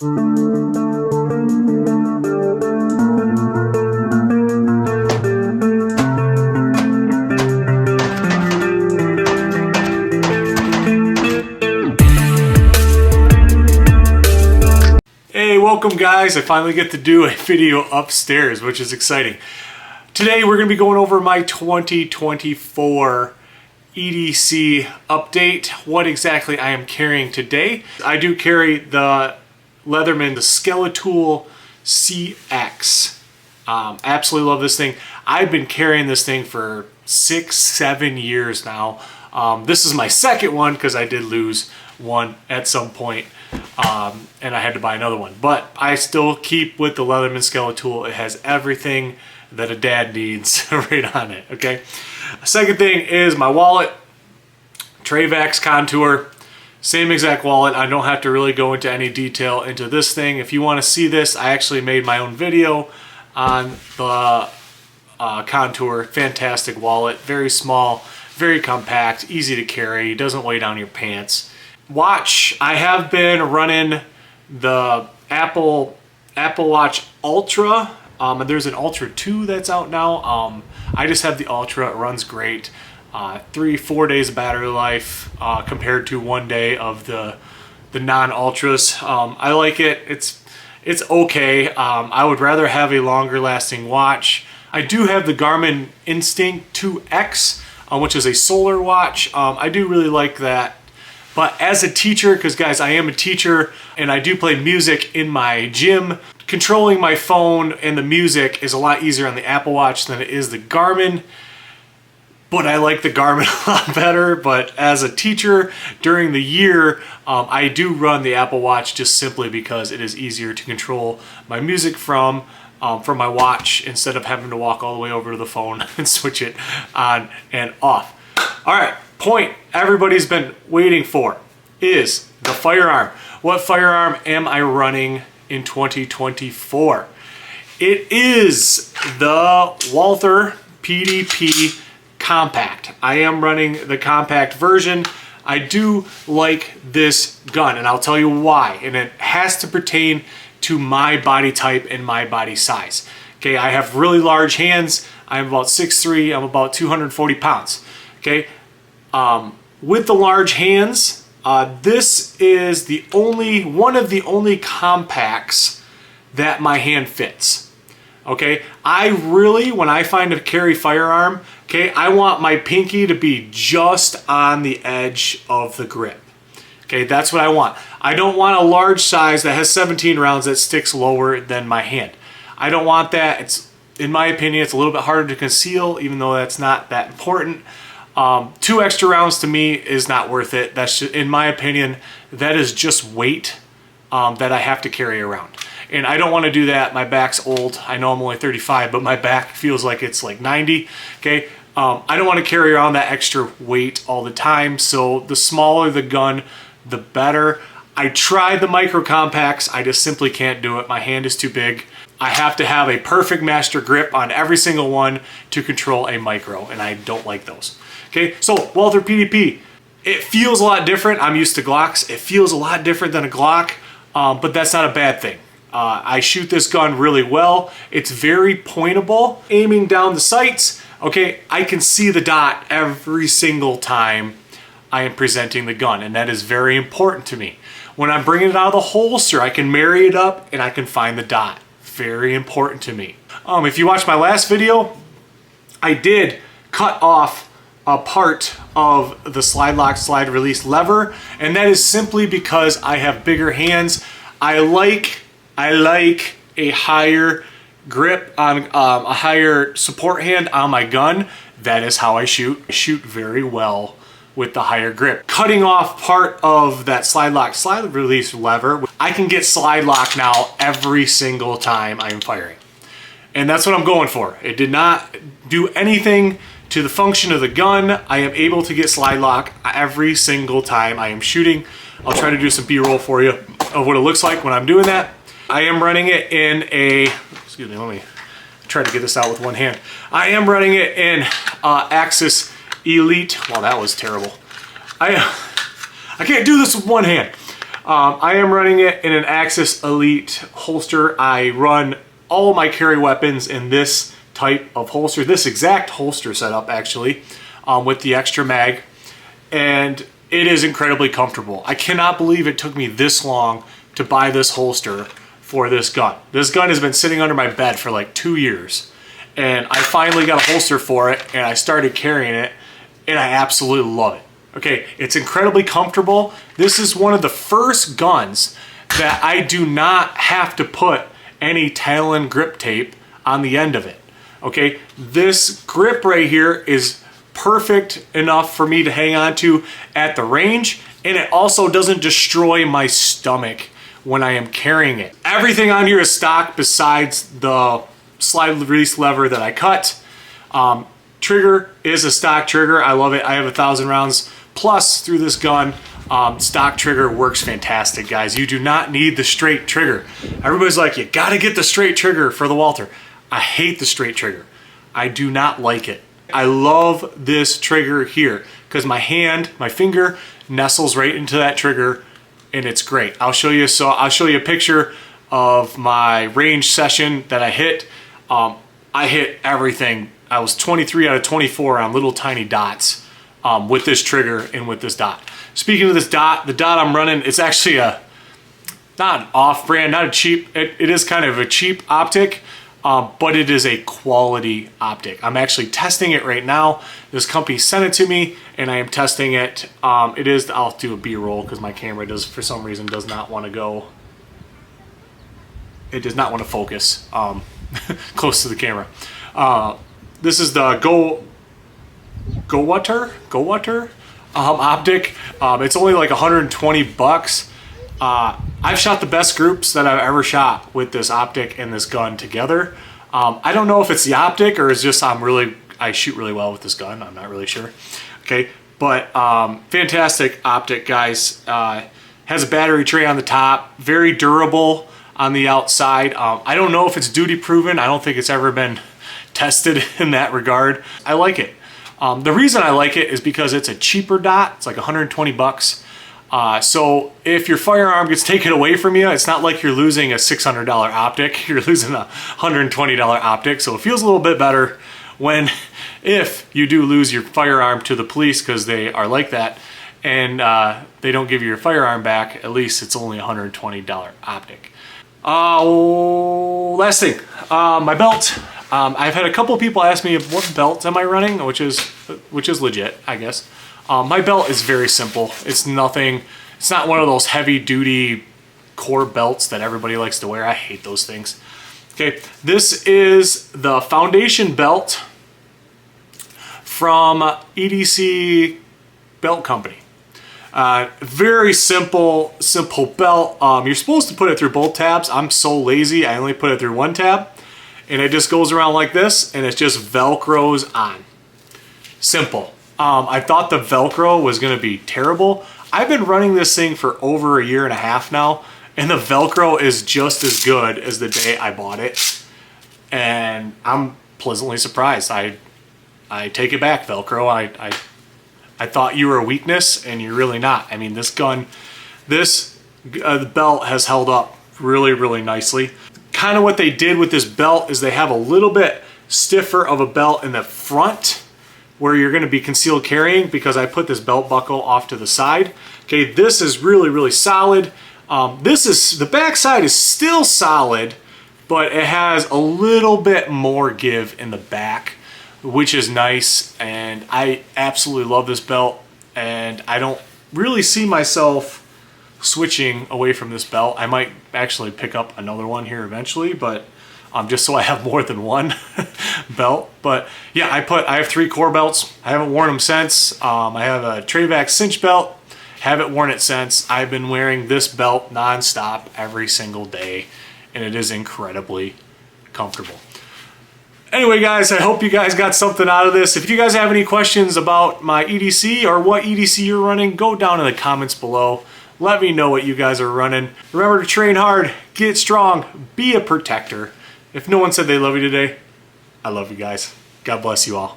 Hey, welcome guys. I finally get to do a video upstairs, which is exciting. Today we're going to be going over my 2024 EDC update, what exactly I am carrying today. I do carry the Leatherman, the Multitool CX. Absolutely love this thing. I've been carrying this thing for 6-7 years now. This is my second one because I did lose one at some point, and I had to buy another one. But I still keep with the Leatherman Multitool. It has everything that a dad needs right on it, okay? Second thing is my wallet, Travax Contour. Same exact wallet. I don't have to really go into any detail into this thing. If you want to see this, I actually made my own video on the Contour. Fantastic wallet, very small, very compact, easy to carry, doesn't weigh down your pants. Watch, I have been running the Apple Watch Ultra. There's an Ultra 2 that's out now. I just have the Ultra. It runs great. 3-4 days of battery life compared to 1 day of the non-Ultras. I like it. It's okay. I would rather have a longer lasting watch. I do have the Garmin Instinct 2X, which is a solar watch. I do really like that. But as a teacher, because guys, I am a teacher and I do play music in my gym, controlling my phone and the music is a lot easier on the Apple Watch than it is the Garmin. But I like the Garmin a lot better. But as a teacher during the year, I do run the Apple Watch just simply because it is easier to control my music from my watch instead of having to walk all the way over to the phone and switch it on and off. All right, point everybody's been waiting for is the Firearm. What Firearm am I running in 2024? It is the Walther PDP Compact. I am running the compact version. I do like this gun, and I'll tell you why. And it has to pertain to my body type and my body size. Okay, I have really large hands. I'm about 6'3", I'm about 240 pounds. Okay, with the large hands, this is one of the only compacts that my hand fits. Okay, I really, when I find a carry firearm, okay, I want my pinky to be just on the edge of the grip. Okay, that's what I want. I don't want a large size that has 17 rounds that sticks lower than my hand. I don't want that. It's, in my opinion, it's a little bit harder to conceal, even though that's not that important. 2 extra rounds to me is not worth it. That's just, in my opinion, that is just weight that I have to carry around. And I don't want to do that. My back's old. I know I'm only 35, but my back feels like it's like 90. Okay, I don't want to carry around that extra weight all the time. So the smaller the gun, the better. I tried the micro compacts. I just simply can't do it. My hand is too big. I have to have a perfect master grip on every single one to control a micro, and I don't like those. Okay, so Walther PDP, it feels a lot different. I'm used to Glocks. It feels a lot different than a Glock, but that's not a bad thing. I shoot this gun really well. It's very pointable. Aiming down the sights, okay, I can see the dot every single time I am presenting the gun, and that is very important to me. When I'm bringing it out of the holster, I can marry it up and I can find the dot. Very important to me. If you watched my last video, I did cut off a part of the slide lock, slide release lever, and that is simply because I have bigger hands. I like a higher grip on a higher support hand on my gun. That is how I shoot. I shoot very well with the higher grip. Cutting off part of that slide lock, slide release lever, I can get slide lock now every single time I'm firing. And that's what I'm going for. It did not do anything to the function of the gun. I am able to get slide lock every single time I am shooting. I'll try to do some B-roll for you of what it looks like when I'm doing that. I am running it in a, excuse me, let me try to get this out with one hand. I am running it in Axis Elite. Well, that was terrible. I can't do this with one hand. I am running it in an Axis Elite holster. I run all my carry weapons in this type of holster, this exact holster setup actually, with the extra mag, and it is incredibly comfortable. I cannot believe it took me this long to buy this holster for this gun. This gun has been sitting under my bed for like 2 years, and I finally got a holster for it, and I started carrying it, and I absolutely love it. Okay, it's incredibly comfortable. This is one of the first guns that I do not have to put any Talon grip tape on the end of it. Okay, this grip right here is perfect enough for me to hang on to at the range, and it also doesn't destroy my stomach when I am carrying it. Everything on here is stock besides the slide release lever that I cut. Trigger is a stock trigger. I love it. I have 1,000 rounds plus through this gun. Stock trigger works fantastic, guys. You do not need the straight trigger. Everybody's like, you gotta get the straight trigger for the Walther. I hate the straight trigger. I do not like it. I love this trigger here because my finger nestles right into that trigger, and it's great. I'll show you a picture of my range session that I hit. I hit everything. I was 23 out of 24 on little tiny dots with this trigger and with this dot. Speaking of this dot, the dot I'm running, it's actually not an off-brand, not a cheap, it is kind of a cheap optic, but it is a quality optic. I'm actually testing it right now. This company sent it to me, and I am testing it. I'll do a B-roll because my camera for some reason does not want to go. It does not want to focus close to the camera. This is the Walther optic. It's only like 120 bucks. I've shot the best groups that I've ever shot with this optic and this gun together. I don't know if it's the optic or it's just I shoot really well with this gun. I'm not really sure. Okay, but fantastic optic, guys. Has a battery tray on the top, very durable on the outside. I don't know if it's duty proven. I don't think it's ever been tested in that regard. I like it. The reason I like it is because it's a cheaper dot. It's like 120 bucks. So if your firearm gets taken away from you, it's not like you're losing a $600 optic. You're losing a $120 optic. So it feels a little bit better if you do lose your firearm to the police, because they are like that, and they don't give you your firearm back. At least it's only a $120 optic. Last thing, my belt. I've had a couple of people ask me what belt am I running, which is legit, I guess. My belt is very simple. It's not one of those heavy duty core belts that everybody likes to wear. I hate those things. Okay, this is the foundation belt from EDC Belt Company. Very simple belt. You're supposed to put it through both tabs. I'm so lazy, I only put it through one tab. And it just goes around like this, and it just Velcros on. Simple. I thought the Velcro was gonna be terrible. I've been running this thing for over a year and a half now, and the Velcro is just as good as the day I bought it. And I'm pleasantly surprised. I take it back, Velcro. I thought you were a weakness, and you're really not. I mean, the belt has held up really, really nicely. Kind of what they did with this belt is they have a little bit stiffer of a belt in the front where you're going to be concealed carrying, because I put this belt buckle off to the side. Okay, this is really, really solid. The back side is still solid, but it has a little bit more give in the back, which is nice, and I absolutely love this belt, and I don't really see myself switching away from this belt. I might actually pick up another one here eventually, but just so I have more than one belt. But yeah, I have 3 core belts. I haven't worn them since. I have a Travax cinch belt. Haven't worn it since. I've been wearing this belt nonstop every single day, and it is incredibly comfortable. Anyway, guys, I hope you guys got something out of this. If you guys have any questions about my EDC or what EDC you're running, go down in the comments below. Let me know what you guys are running. Remember to train hard, get strong, be a protector. If no one said they love you today, I love you guys. God bless you all.